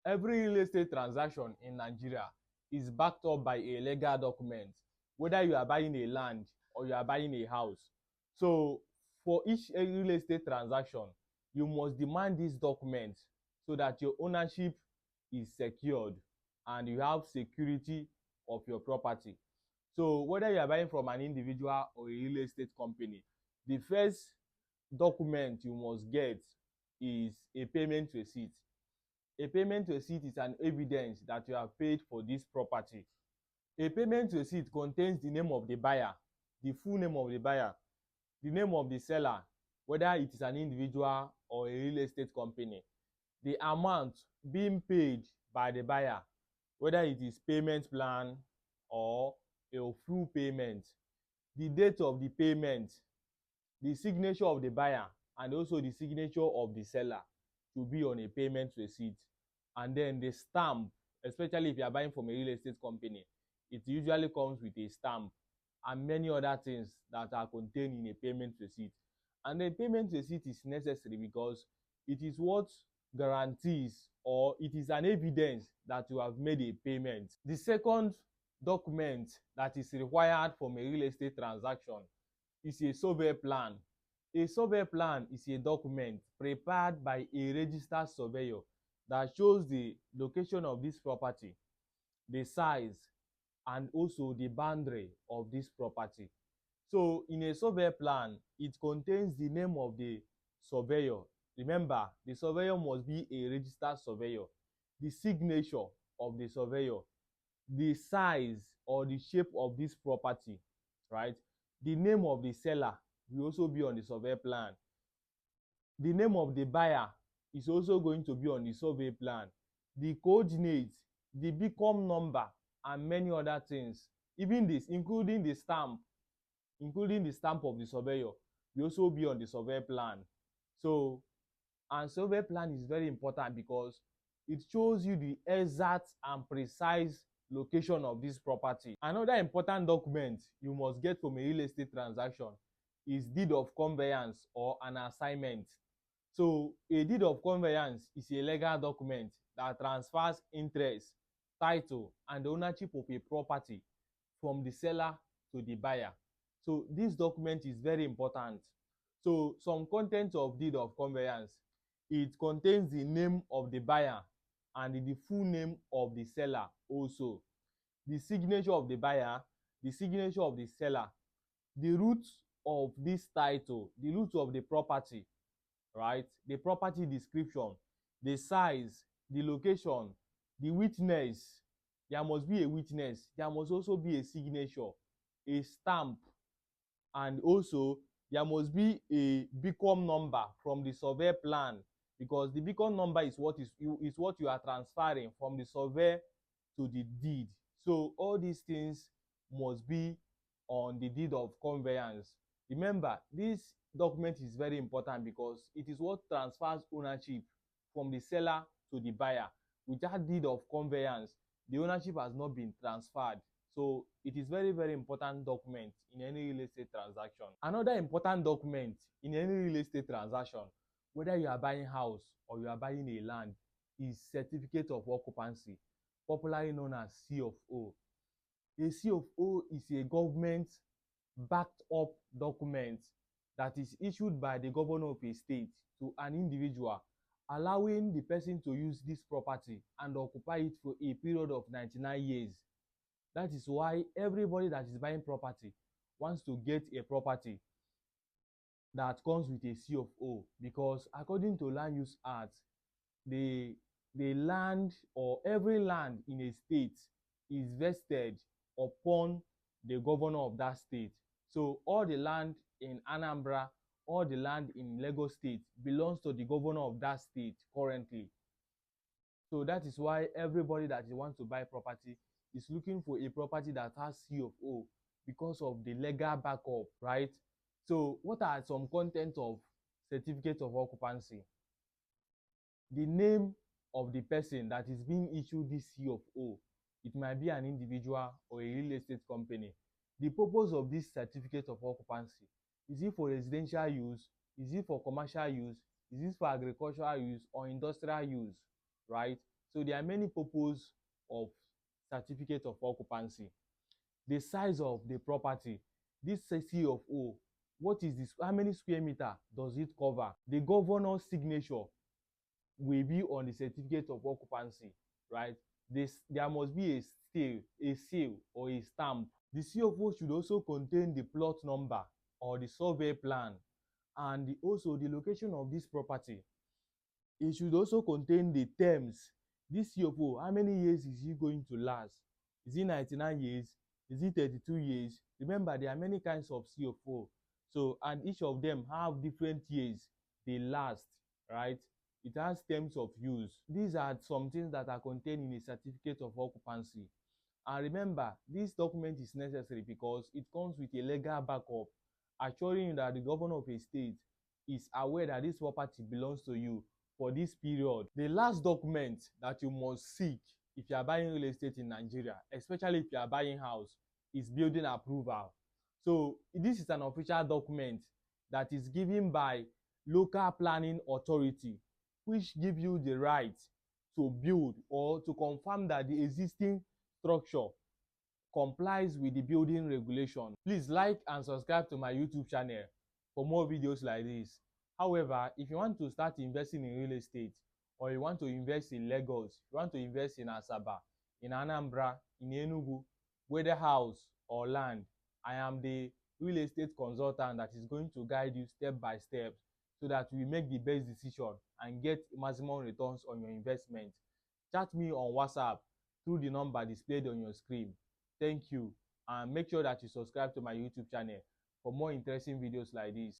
Every real estate transaction in Nigeria is backed up by a legal document, whether you are buying a land or you are buying a house. So for each real estate transaction, you must demand this document so that your ownership is secured and you have security of your property. So whether you are buying from an individual or a real estate company, the first document you must get is a payment receipt. A payment receipt is an evidence that you have paid for this property. A payment receipt contains the name of the buyer, the full name of the buyer, the name of the seller, whether it is an individual or a real estate company, the amount being paid by the buyer, whether it is payment plan or a full payment, the date of the payment, the signature of the buyer, and also the signature of the seller to be on a payment receipt. And then the stamp, especially if you are buying from a real estate company, it usually comes with a stamp and many other things that are contained in a payment receipt. And the payment receipt is necessary because it is what guarantees, or it is an evidence that you have made a payment. The second document that is required from a real estate transaction is a survey plan. A survey plan is a document prepared by a registered surveyor that shows the location of this property, the size, and also the boundary of this property. So in a survey plan, it contains the name of the surveyor. Remember, the surveyor must be a registered surveyor, the signature of the surveyor, the size or the shape of this property, right? The name of the seller will also be on the survey plan. The name of the buyer is also going to be on the survey plan. The coordinates, the beacon number, and many other things, even this, including the stamp of the surveyor, will also be on the survey plan. So, and survey plan is very important because it shows you the exact and precise location of this property. Another important document you must get from a real estate transaction is deed of conveyance or an assignment. So a deed of conveyance is a legal document that transfers interest, title, and ownership of a property from the seller to the buyer. So this document is very important. So some content of deed of conveyance: it contains the name of the buyer and the full name of the seller, also the signature of the buyer, the signature of the seller, the root of this title, the root of the property, right? The property description, the size, the location, the witness. There must be a witness. There must also be a signature, a stamp, and also there must be a beacon number from the survey plan, because the beacon number is what you are transferring from the survey to the deed. So all these things must be on the deed of conveyance. Remember, this document is very important because it is what transfers ownership from the seller to the buyer. Without deed of conveyance, the ownership has not been transferred. So it is very, very important document in any real estate transaction. Another important document in any real estate transaction, whether you are buying house or you are buying a land, is certificate of occupancy, popularly known as C of O. A C of O is a government backed up document that is issued by the governor of a state to an individual, allowing the person to use this property and occupy it for a period of 99 years. That is why everybody that is buying property wants to get a property that comes with a C of O, because according to Land Use Act, the land, or every land in a state, is vested upon the governor of that state. So all the land in Anambra, all the land in Lagos State belongs to the governor of that state currently. So that is why everybody that wants to buy property is looking for a property that has C of O, because of the legal backup, right? So what are some content of certificate of occupancy? The name of the person that is being issued this C of O. It might be an individual or a real estate company. The purpose of this certificate of occupancy: is it for residential use? Is it for commercial use? Is it for agricultural use or industrial use, right? So there are many purposes of certificate of occupancy. The size of the property, this COO, what is this, how many square meter does it cover? The governor's signature will be on the certificate of occupancy, right? There must be a seal or a stamp. The COO should also contain the plot number or the survey plan and also the location of this property. It should also contain the terms. This COO, how many years is it going to last? Is it 99 years? Is it 32 years? Remember, there are many kinds of COO. So, and each of them have different years they last, right? It has terms of use. These are some things that are contained in a certificate of occupancy. And remember, this document is necessary because it comes with a legal backup, assuring you that the governor of a state is aware that this property belongs to you for this period. The last document that you must seek if you are buying real estate in Nigeria, especially if you are buying house, is building approval. So this is an official document that is given by local planning authority, which give you the right to build or to confirm that the existing structure complies with the building regulation. Please like and subscribe to my YouTube channel for more videos like this. However, if you want to start investing in real estate, or you want to invest in Lagos, you want to invest in Asaba, in Anambra, in Enugu, whether house or land, I am the real estate consultant that is going to guide you step by step so that you make the best decision and get maximum returns on your investment. Chat me on WhatsApp through the number displayed on your screen. Thank you, and make sure that you subscribe to my YouTube channel for more interesting videos like this.